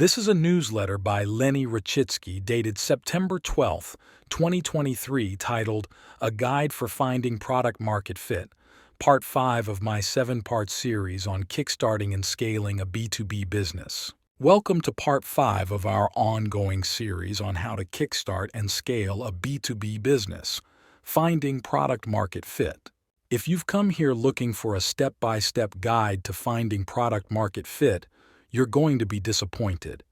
This is a newsletter by Lenny Rachitsky dated September 12, 2023, titled A Guide for Finding Product Market Fit, Part 5 of my 7-part series on kickstarting and scaling a B2B business. Welcome to Part 5 of our ongoing series on how to kickstart and scale a B2B business, finding product market fit. If you've come here looking for a step-by-step guide to finding product market fit, you're going to be disappointed.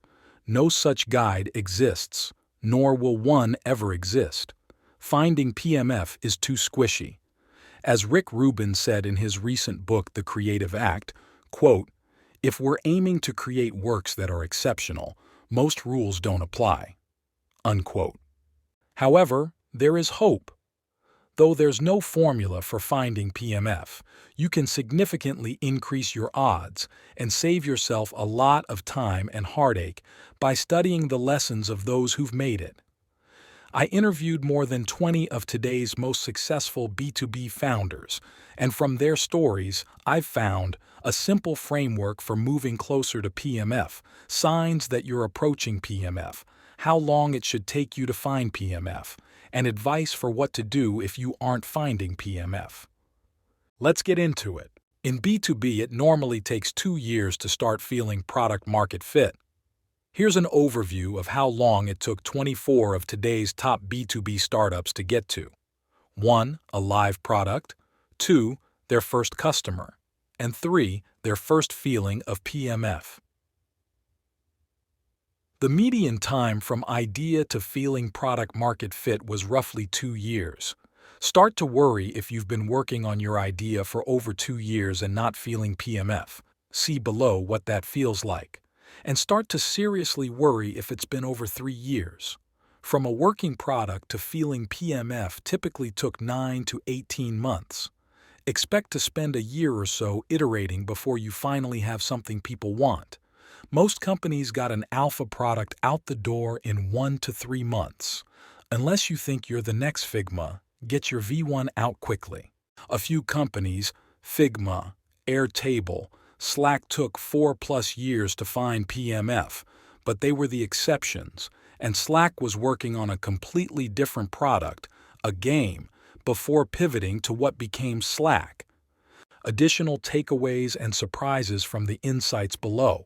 No such guide exists, nor will one ever exist. Finding PMF is too squishy. As Rick Rubin said in his recent book, The Creative Act, quote, "If we're aiming to create works that are exceptional, most rules don't apply." Unquote. However, there is hope. Though there's no formula for finding PMF, you can significantly increase your odds and save yourself a lot of time and heartache by studying the lessons of those who've made it. I interviewed more than 20 of today's most successful B2B founders, and from their stories, I've found a simple framework for moving closer to PMF, signs that you're approaching PMF, how long it should take you to find PMF, and advice for what to do if you aren't finding PMF. Let's get into it. In B2B, it normally takes 2 years to start feeling product market fit. Here's an overview of how long it took 24 of today's top B2B startups to get to. 1. A live product. 2. Their first customer. And 3. Their first feeling of PMF. The median time from idea to feeling product market fit was roughly 2 years. Start to worry if you've been working on your idea for over 2 years and not feeling PMF. See below what that feels like. And start to seriously worry if it's been over 3 years. From a working product to feeling PMF typically took 9 to 18 months. Expect to spend a year or so iterating before you finally have something people want. Most companies got an alpha product out the door in 1 to 3 months. Unless you think you're the next Figma, get your V1 out quickly. A few companies, Figma, Airtable, Slack, took 4+ years to find PMF, but they were the exceptions, and Slack was working on a completely different product, a game, before pivoting to what became Slack. Additional takeaways and surprises from the insights below.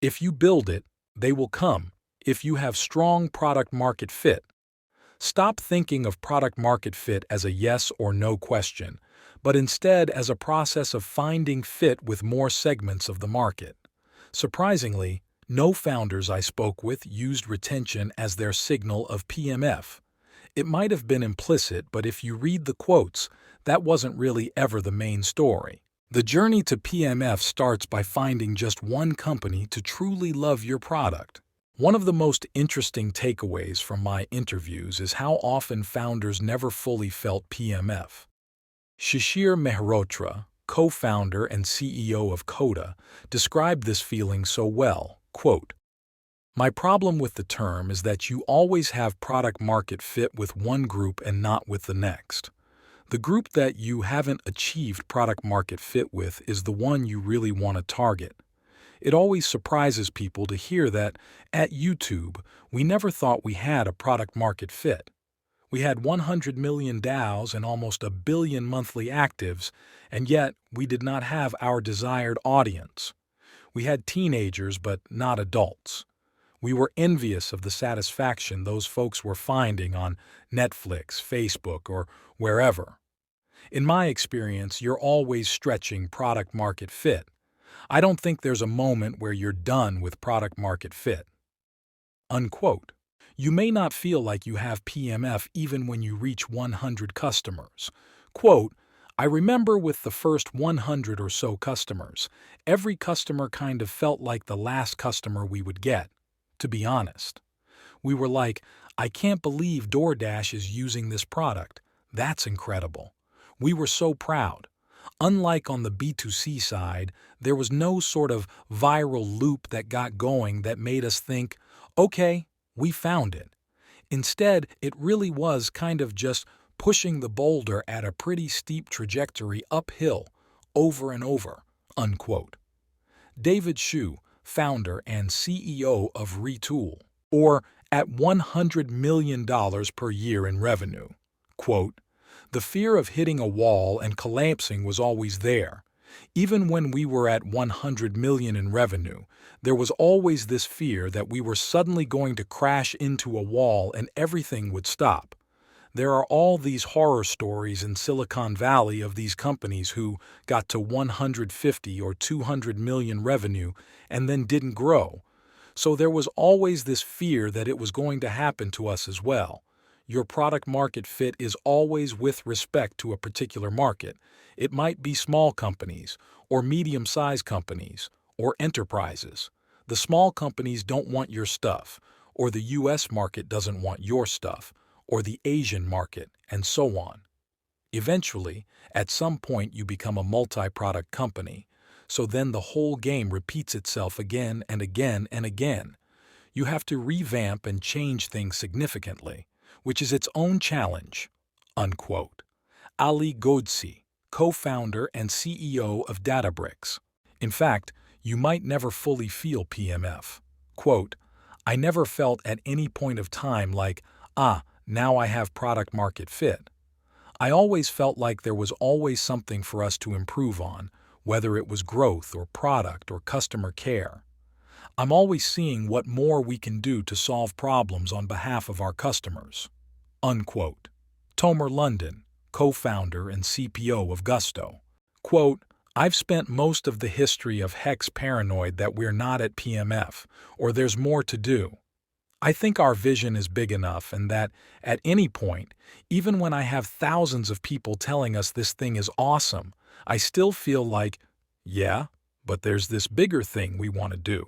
If you build it, they will come, if you have strong product market fit. Stop thinking of product market fit as a yes or no question, but instead as a process of finding fit with more segments of the market. Surprisingly, no founders I spoke with used retention as their signal of PMF. It might have been implicit, but if you read the quotes, that wasn't really ever the main story. The journey to PMF starts by finding just one company to truly love your product. One of the most interesting takeaways from my interviews is how often founders never fully felt PMF. Shishir Mehrotra, co-founder and CEO of Coda, described this feeling so well, quote, "My problem with the term is that you always have product market fit with one group and not with the next. The group that you haven't achieved product market fit with is the one you really want to target. It always surprises people to hear that at YouTube, we never thought we had a product market fit. We had 100 million DAUs and almost 1 billion monthly actives, and yet we did not have our desired audience. We had teenagers, but not adults. We were envious of the satisfaction those folks were finding on Netflix, Facebook, or wherever. In my experience, you're always stretching product market fit. I don't think there's a moment where you're done with product market fit." Unquote. You may not feel like you have PMF even when you reach 100 customers. Quote, "I remember with the first 100 or so customers, every customer kind of felt like the last customer we would get, to be honest. We were like, I can't believe DoorDash is using this product. That's incredible. We were so proud. Unlike on the B2C side, there was no sort of viral loop that got going that made us think, okay, we found it. Instead, it really was kind of just pushing the boulder at a pretty steep trajectory uphill, over and over." Unquote. David Shu, founder and CEO of Retool, or at $100 million per year in revenue. Quote, "The fear of hitting a wall and collapsing was always there. Even when we were at 100 million in revenue, there was always this fear that we were suddenly going to crash into a wall and everything would stop. There are all these horror stories in Silicon Valley of these companies who got to 150 or 200 million revenue and then didn't grow. So there was always this fear that it was going to happen to us as well. Your product market fit is always with respect to a particular market. It might be small companies, or medium-sized companies, or enterprises. The small companies don't want your stuff, or the US market doesn't want your stuff, or the Asian market, and so on. Eventually, at some point you become a multi-product company, so then the whole game repeats itself again and again and again. You have to revamp and change things significantly, which is its own challenge." Unquote. Ali Ghodsi, co-founder and CEO of Databricks. In fact, you might never fully feel PMF. Quote, "I never felt at any point of time like, now I have product market fit. I always felt like there was always something for us to improve on, whether it was growth or product or customer care. I'm always seeing what more we can do to solve problems on behalf of our customers." Unquote. Tomer London, co-founder and CPO of Gusto. Quote, "I've spent most of the history of Hex paranoid that we're not at PMF, or there's more to do. I think our vision is big enough and that, at any point, even when I have thousands of people telling us this thing is awesome, I still feel like, yeah, but there's this bigger thing we want to do.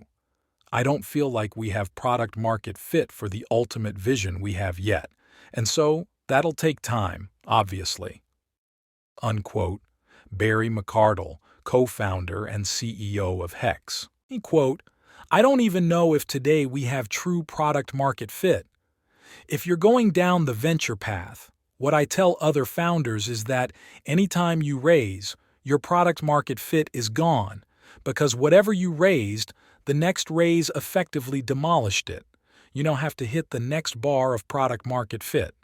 I don't feel like we have product market fit for the ultimate vision we have yet, and so that'll take time, obviously." Unquote. Barry McCardle, co-founder and CEO of Hex. Quote, "I don't even know if today we have true product market fit. If you're going down the venture path, what I tell other founders is that anytime you raise, your product market fit is gone, because whatever you raised, the next raise effectively demolished it. You now have to hit the next bar of product market fit.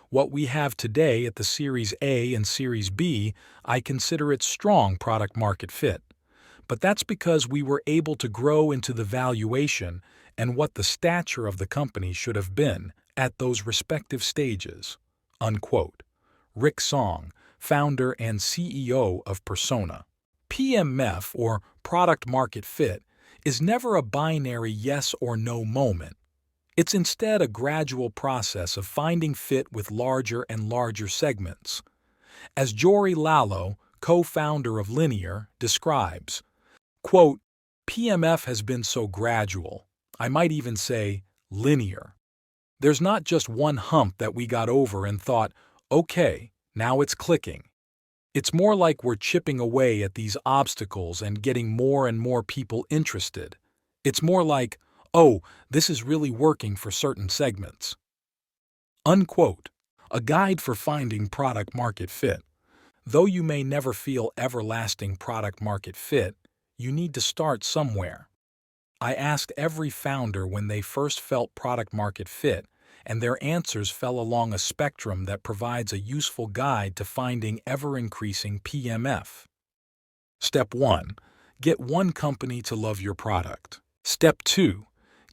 What we have today at the Series A and Series B, I consider it strong product market fit. But that's because we were able to grow into the valuation and what the stature of the company should have been at those respective stages." Unquote. Rick Song, founder and CEO of Persona. PMF, or product market fit, is never a binary yes or no moment. It's instead a gradual process of finding fit with larger and larger segments. As Jory Lalo, co-founder of Linear, describes, quote, "PMF has been so gradual, I might even say linear. There's not just one hump that we got over and thought, okay, now it's clicking. It's more like we're chipping away at these obstacles and getting more and more people interested. It's more like, oh, this is really working for certain segments." Unquote. A guide for finding product market fit. Though you may never feel everlasting product market fit, you need to start somewhere. I asked every founder when they first felt product market fit, and their answers fell along a spectrum that provides a useful guide to finding ever-increasing PMF. Step 1. Get one company to love your product. Step 2.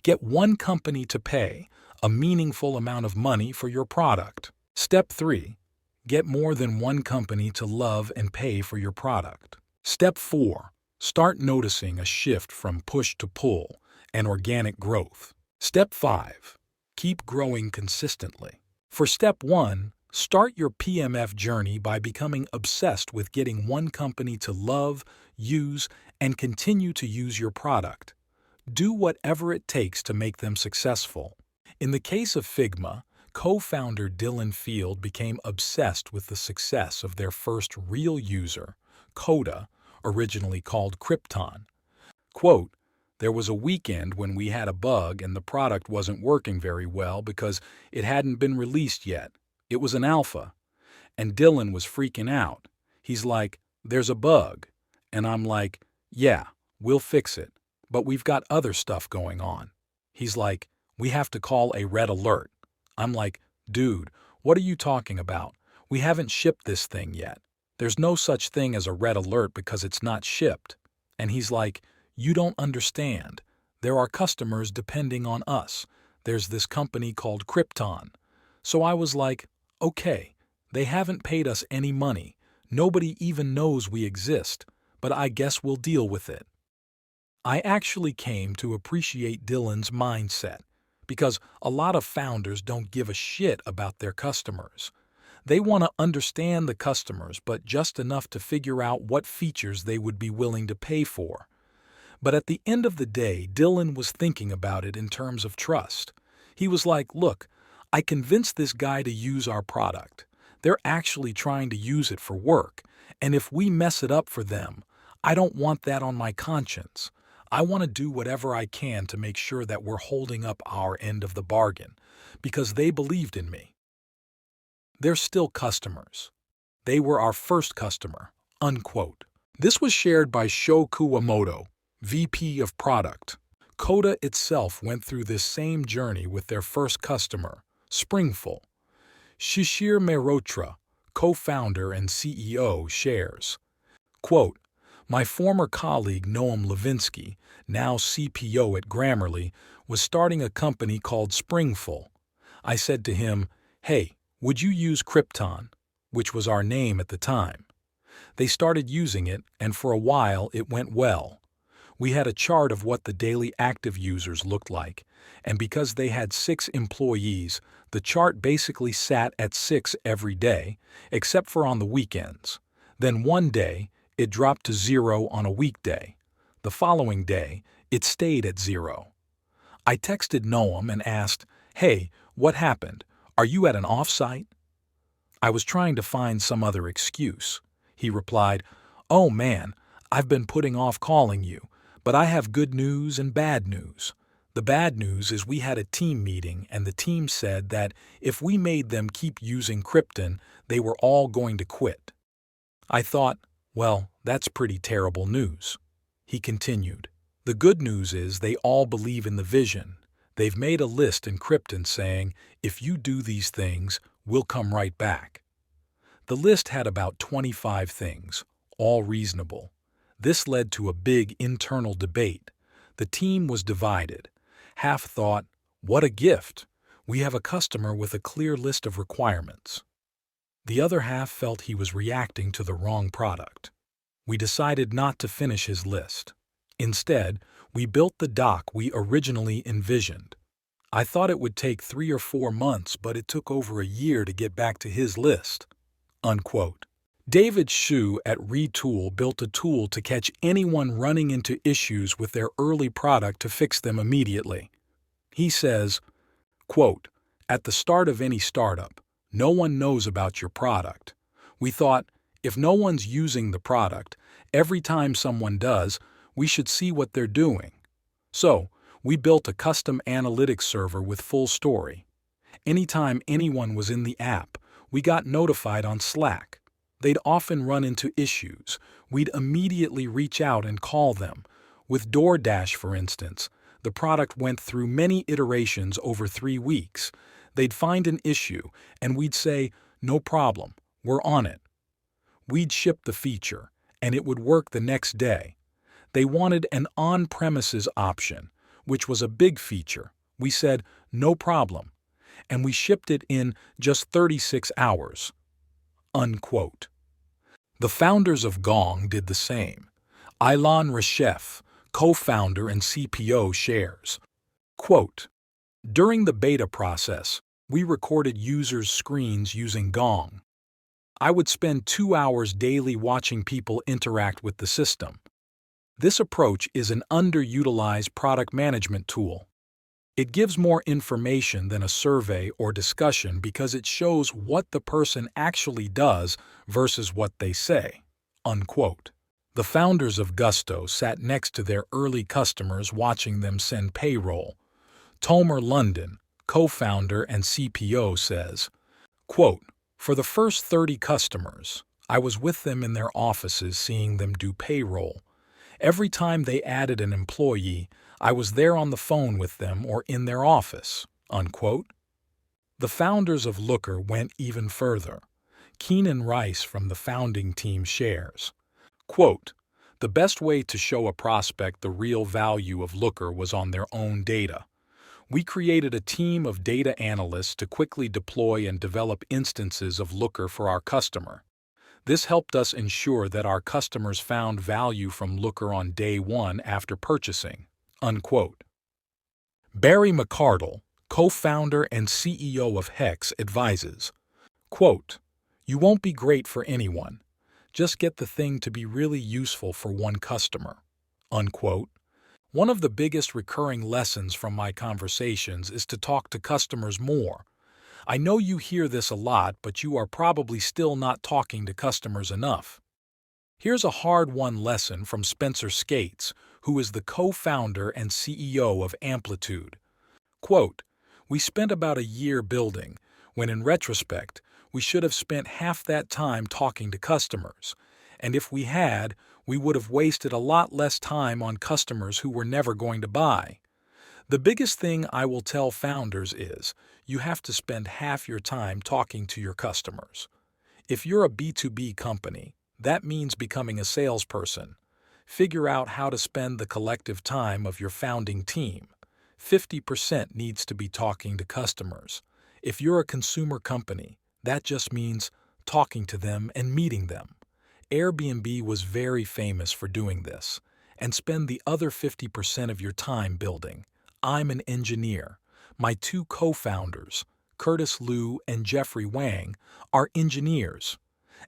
Get one company to pay a meaningful amount of money for your product. Step 3. Get more than one company to love and pay for your product. Step 4. Start noticing a shift from push to pull and organic growth. Step 5. Keep growing consistently. For Step 1, start your PMF journey by becoming obsessed with getting one company to love, use, and continue to use your product. Do whatever it takes to make them successful. In the case of Figma, co-founder Dylan Field became obsessed with the success of their first real user, Coda, originally called Krypton. Quote, "There was a weekend when we had a bug and the product wasn't working very well because it hadn't been released yet. It was an alpha. And Dylan was freaking out. He's like, 'There's a bug.' And I'm like, 'Yeah, we'll fix it. but we've got other stuff going on. He's like, we have to call a red alert. I'm like, dude, what are you talking about? We haven't shipped this thing yet. There's no such thing as a red alert because it's not shipped. And he's like, you don't understand. There are customers depending on us. There's this company called Krypton. So I was like, okay, they haven't paid us any money. Nobody even knows we exist, but I guess we'll deal with it. I actually came to appreciate Dylan's mindset because a lot of founders don't give a shit about their customers. They want to understand the customers, but just enough to figure out what features they would be willing to pay for. But at the end of the day, Dylan was thinking about it in terms of trust. He was like, look, I convinced this guy to use our product. They're actually trying to use it for work, and if we mess it up for them, I don't want that on my conscience. I want to do whatever I can to make sure that we're holding up our end of the bargain, because they believed in me. They're still customers. They were our first customer, unquote. This was shared by Sho Kuwamoto, VP of Product. Coda itself went through this same journey with their first customer, Springful. Shishir Mehrotra, co-founder and CEO, shares, quote, my former colleague Noam Levinsky, now CPO at Grammarly, was starting a company called Springful. I said to him, hey, would you use Krypton, which was our name at the time? They started using it, and for a while it went well. We had a chart of what the daily active users looked like, and because they had 6 employees, the chart basically sat at 6 every day, except for on the weekends. Then one day, it dropped to 0 on a weekday. The following day, it stayed at 0. I texted Noam and asked, hey, what happened? Are you at an offsite? I was trying to find some other excuse. He replied, oh man, I've been putting off calling you, but I have good news and bad news. The bad news is we had a team meeting and the team said that if we made them keep using Krypton, they were all going to quit. I thought, well, that's pretty terrible news. He continued, the good news is they all believe in the vision. They've made a list in Krypton saying, if you do these things, we'll come right back. The list had about 25 things, all reasonable. This led to a big internal debate. The team was divided. Half thought, what a gift! We have a customer with a clear list of requirements. The other half felt he was reacting to the wrong product. We decided not to finish his list. Instead, we built the dock we originally envisioned. I thought it would take 3 or 4 months, but it took over a year to get back to his list. Unquote. David Shu at Retool built a tool to catch anyone running into issues with their early product to fix them immediately. He says, quote, at the start of any startup, no one knows about your product. We thought, if no one's using the product, every time someone does, we should see what they're doing. So, we built a custom analytics server with full story. Anytime anyone was in the app, we got notified on Slack. They'd often run into issues. We'd immediately reach out and call them. With DoorDash, for instance, the product went through many iterations over 3 weeks. They'd find an issue, and we'd say, no problem, we're on it. We'd ship the feature, and it would work the next day. They wanted an on-premises option, which was a big feature. We said, no problem, and we shipped it in just 36 hours. Unquote. The founders of Gong did the same. Ilan Reshef, co-founder and CPO, shares, quote, during the beta process, we recorded users' screens using Gong. I would spend 2 hours daily watching people interact with the system. This approach is an underutilized product management tool. It gives more information than a survey or discussion because it shows what the person actually does versus what they say. Unquote. The founders of Gusto sat next to their early customers watching them send payroll. Tomer London, co-founder and CPO, says, quote, for the first 30 customers, I was with them in their offices seeing them do payroll. Every time they added an employee, I was there on the phone with them or in their office." Unquote. The founders of Looker went even further. Keenan Rice from the founding team shares, quote, "The best way to show a prospect the real value of Looker was on their own data. We created a team of data analysts to quickly deploy and develop instances of Looker for our customer. This helped us ensure that our customers found value from Looker on day one after purchasing." Unquote. Barry McCardle, co-founder and CEO of Hex, advises, quote, "You won't be great for anyone. Just get the thing to be really useful for one customer." Unquote. One of the biggest recurring lessons from my conversations is to talk to customers more. I know you hear this a lot, but you are probably still not talking to customers enough. Here's a hard-won lesson from Spencer Skates, who is the co-founder and CEO of Amplitude. Quote, "We spent about a year building, when in retrospect, we should have spent half that time talking to customers, and if we had, we would have wasted a lot less time on customers who were never going to buy. The biggest thing I will tell founders is, you have to spend half your time talking to your customers. If you're a B2B company, that means becoming a salesperson. Figure out how to spend the collective time of your founding team. 50% needs to be talking to customers. If you're a consumer company, that just means talking to them and meeting them. Airbnb was very famous for doing this. And spend the other 50% of your time building. I'm an engineer. My two co-founders, Curtis Liu and Jeffrey Wang, are engineers.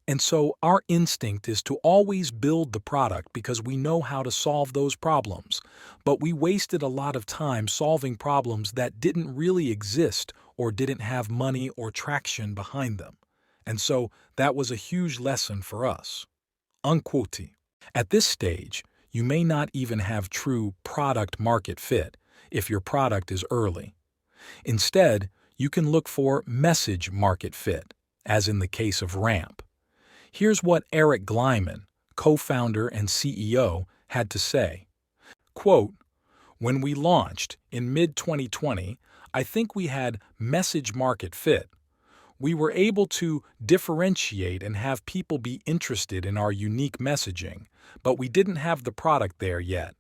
And so our instinct is to always build the product because we know how to solve those problems. But we wasted a lot of time solving problems that didn't really exist or didn't have money or traction behind them. And so that was a huge lesson for us." Unquote. At this stage, you may not even have true product-market fit if your product is early. Instead, you can look for message-market fit, as in the case of Ramp. Here's what Eric Glyman, co-founder and CEO, had to say. Quote, "When we launched in mid-2020, I think we had message-market fit. We were able to differentiate and have people be interested in our unique messaging, but we didn't have the product there yet.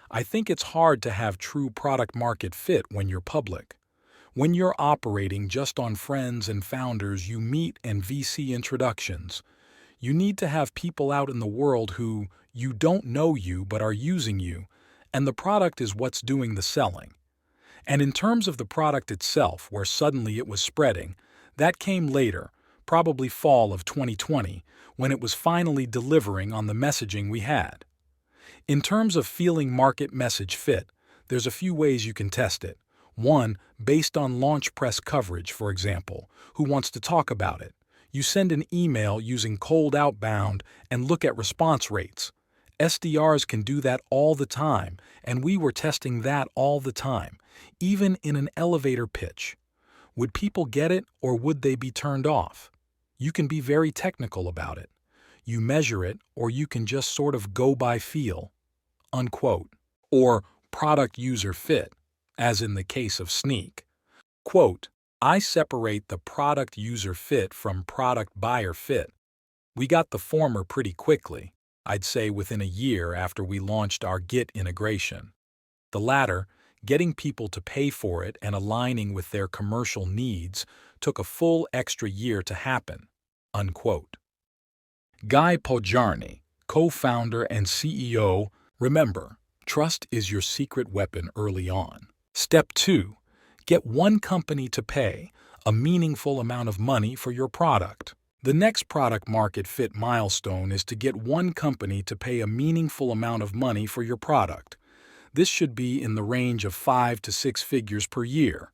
I think it's hard to have true product-market fit when you're public. When you're operating just on friends and founders you meet and VC introductions, you need to have people out in the world who you don't know you but are using you, and the product is what's doing the selling. And in terms of the product itself, where suddenly it was spreading, that came later, probably fall of 2020, when it was finally delivering on the messaging we had. In terms of feeling market message fit, there's a few ways you can test it. One, based on launch press coverage, for example, who wants to talk about it. You send an email using cold outbound and look at response rates. SDRs can do that all the time, and we were testing that all the time, even in an elevator pitch. Would people get it or would they be turned off? You can be very technical about it. You measure it or you can just sort of go by feel." Unquote. Or product user fit, as in the case of Sneak. Quote, "I separate the product user fit from product buyer fit. We got the former pretty quickly, I'd say within a year after we launched our Git integration. The latter, getting people to pay for it and aligning with their commercial needs, took a full extra year to happen." Unquote. Guy Podjarny, co-founder and CEO, remember, trust is your secret weapon early on. Step 2. Get one company to pay a meaningful amount of money for your product. The next product-market fit milestone is to get one company to pay a meaningful amount of money for your product. This should be in the range of 5 to 6 figures per year.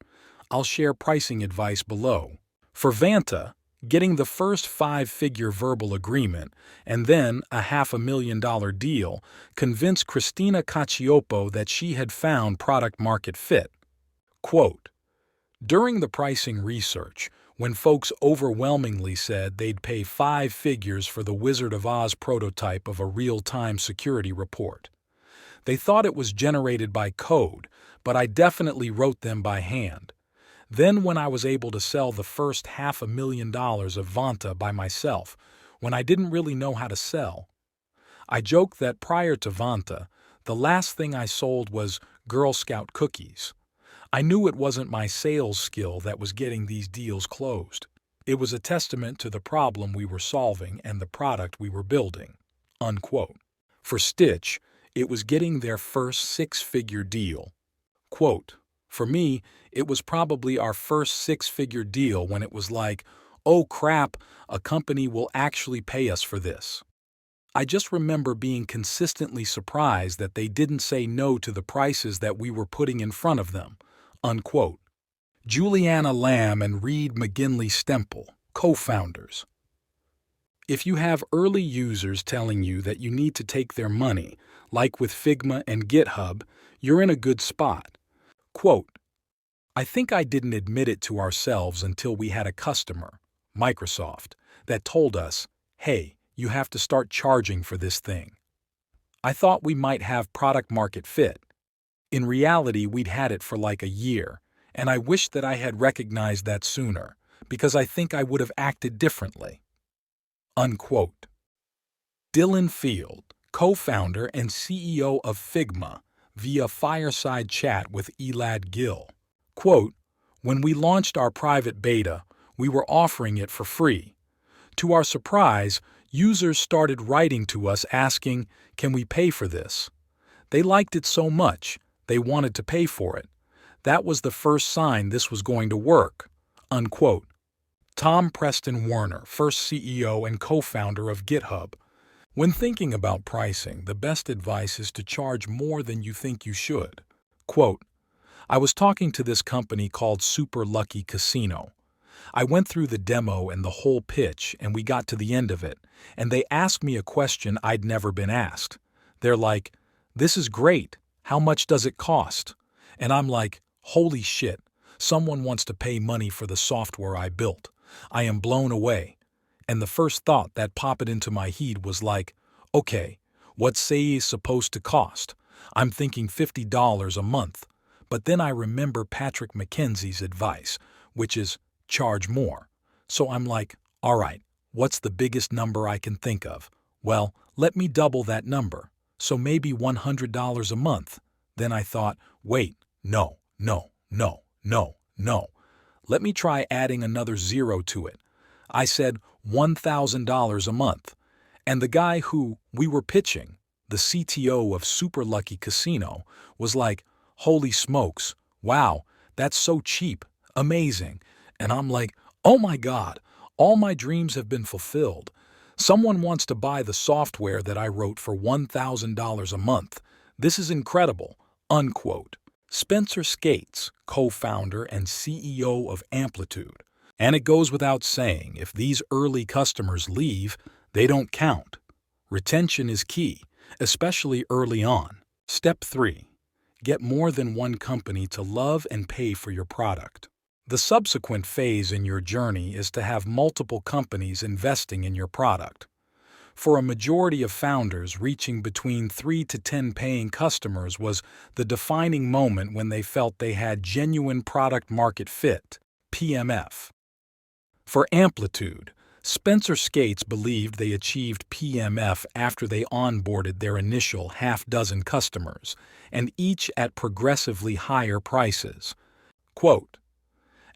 I'll share pricing advice below. For Vanta, getting the first 5-figure verbal agreement and then a $500,000 deal convinced Christina Cacioppo that she had found product-market fit. Quote, "During the pricing research, when folks overwhelmingly said they'd pay 5 figures for the Wizard of Oz prototype of a real-time security report, They thought it was generated by code, but I definitely wrote them by hand. Then when I was able to sell the first $500,000 of Vanta by myself, when I didn't really know how to sell, I joke that prior to Vanta, the last thing I sold was Girl Scout cookies. I knew it wasn't my sales skill that was getting these deals closed. It was a testament to the problem we were solving and the product we were building." Unquote. For Stitch, it was getting their first six-figure deal. Quote, "For me, it was probably our first six-figure deal when it was like, oh crap, a company will actually pay us for this. I just remember being consistently surprised that they didn't say no to the prices that we were putting in front of them." Unquote. Juliana Lamb and Reed McGinley Stemple, co-founders. If you have early users telling you that you need to take their money, like with Figma and GitHub, you're in a good spot. Quote, "I think I didn't admit it to ourselves until we had a customer, Microsoft, that told us, hey, you have to start charging for this thing. I thought we might have product market fit. In reality, we'd had it for like a year, and I wish that I had recognized that sooner, because I think I would have acted differently." Unquote. Dylan Field, co-founder and CEO of Figma, via fireside chat with Elad Gil. Quote, "When we launched our private beta, we were offering it for free. To our surprise, users started writing to us asking, can we pay for this? They liked it so much, they wanted to pay for it. That was the first sign this was going to work." Unquote. Tom Preston Werner, first CEO and co-founder of GitHub. When thinking about pricing, the best advice is to charge more than you think you should. Quote, "I was talking to this company called Super Lucky Casino. I went through the demo and the whole pitch, and we got to the end of it, and they asked me a question I'd never been asked. They're like, 'This is great. How much does it cost?' And I'm like, holy shit, someone wants to pay money for the software I built. I am blown away. And the first thought that popped into my head was like, okay, what's say supposed to cost? I'm thinking $50 a month. But then I remember Patrick McKenzie's advice, which is charge more. So I'm like, all right, what's the biggest number I can think of? Well, let me double that number. So maybe $100 a month." Then I thought, wait, no. Let me try adding another zero to it. I said $1,000 a month. And the guy who we were pitching, the CTO of Super Lucky Casino, was like, holy smokes, wow, that's so cheap, amazing. And I'm like, oh my God, all my dreams have been fulfilled. Someone wants to buy the software that I wrote for $1,000 a month. This is incredible." Unquote. Spencer Skates, co-founder and CEO of Amplitude. And it goes without saying, if these early customers leave, they don't count. Retention is key, especially early on. Step 3. Get more than one company to love and pay for your product. The subsequent phase in your journey is to have multiple companies investing in your product. For a majority of founders, reaching between 3 to 10 paying customers was the defining moment when they felt they had genuine product market fit, PMF. For Amplitude, Spencer Skates believed they achieved PMF after they onboarded their initial half-dozen customers, and each at progressively higher prices. Quote,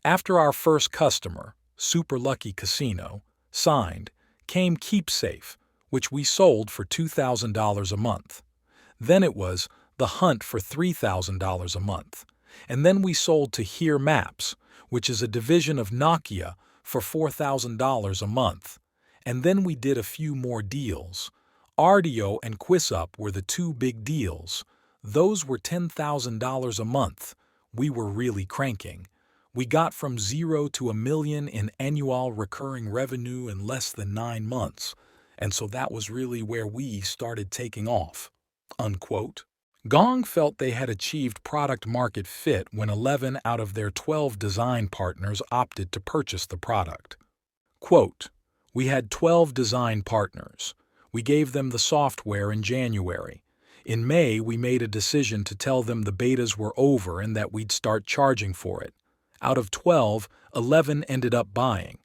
"After our first customer, Super Lucky Casino, signed, came KeepSafe, which we sold for $2,000 a month. Then it was The Hunt for $3,000 a month. And then we sold to Here Maps, which is a division of Nokia, for $4,000 a month. And then we did a few more deals. Rdio and QuizUp were the two big deals. Those were $10,000 a month. We were really cranking. We got from 0 to $1 million in annual recurring revenue in less than 9 months. And so that was really where we started taking off." Unquote. Gong felt they had achieved product market fit when 11 out of their 12 design partners opted to purchase the product. Quote, "We had 12 design partners. We gave them the software in January. In May, we made a decision to tell them the betas were over and that we'd start charging for it. Out of 12, 11 ended up buying.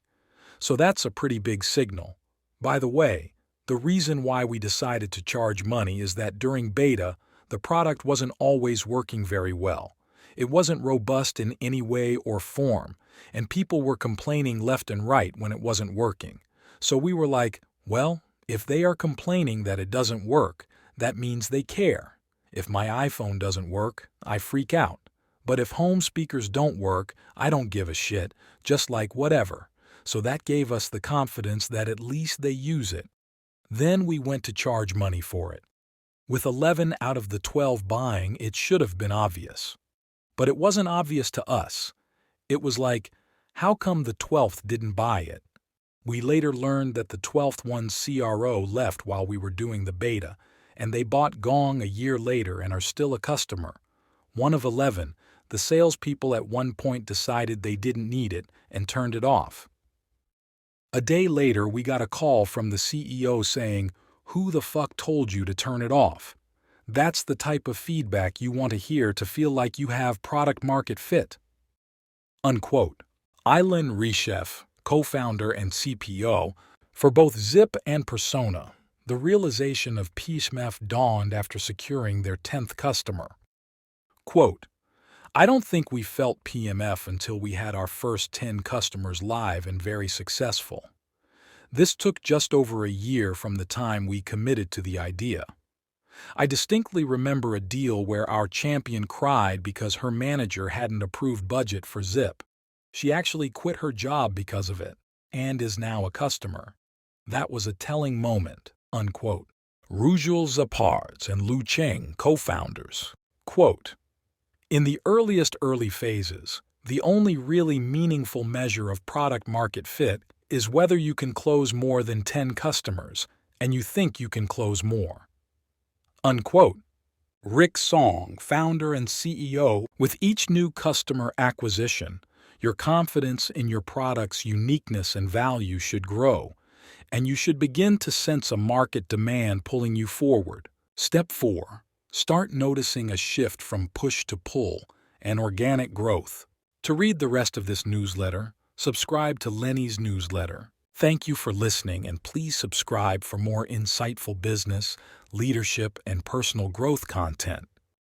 So that's a pretty big signal. By the way, the reason why we decided to charge money is that during beta, the product wasn't always working very well. It wasn't robust in any way or form, and people were complaining left and right when it wasn't working. So we were like, well, if they are complaining that it doesn't work, that means they care. If my iPhone doesn't work, I freak out. But if home speakers don't work, I don't give a shit, just like whatever. So that gave us the confidence that at least they use it. Then we went to charge money for it. With 11 out of the 12 buying, it should have been obvious. But it wasn't obvious to us. It was like, how come the 12th didn't buy it? We later learned that the 12th one's CRO left while we were doing the beta, and they bought Gong a year later and are still a customer. One of 11, the salespeople at one point decided they didn't need it and turned it off. A day later, we got a call from the CEO saying, "Who the fuck told you to turn it off?" That's the type of feedback you want to hear to feel like you have product market fit. Unquote. Aylan Reshef, co-founder and CPO, for both Zip and Persona, the realization of PMF dawned after securing their 10th customer. Quote, I don't think we felt PMF until we had our first 10 customers live and very successful. This took just over a year from the time we committed to the idea. I distinctly remember a deal where our champion cried because her manager hadn't approved budget for Zip. She actually quit her job because of it, and is now a customer. That was a telling moment, unquote. Rujul Zapards and Lu Cheng, co-founders. Quote, in the early phases, the only really meaningful measure of product market fit is whether you can close more than 10 customers, and you think you can close more. Unquote. Rick Song, founder and CEO, with each new customer acquisition, your confidence in your product's uniqueness and value should grow, and you should begin to sense a market demand pulling you forward. Step 4. Start noticing a shift from push to pull and organic growth. To read the rest of this newsletter, subscribe to Lenny's newsletter. Thank you for listening, and please subscribe for more insightful business, leadership, and personal growth content.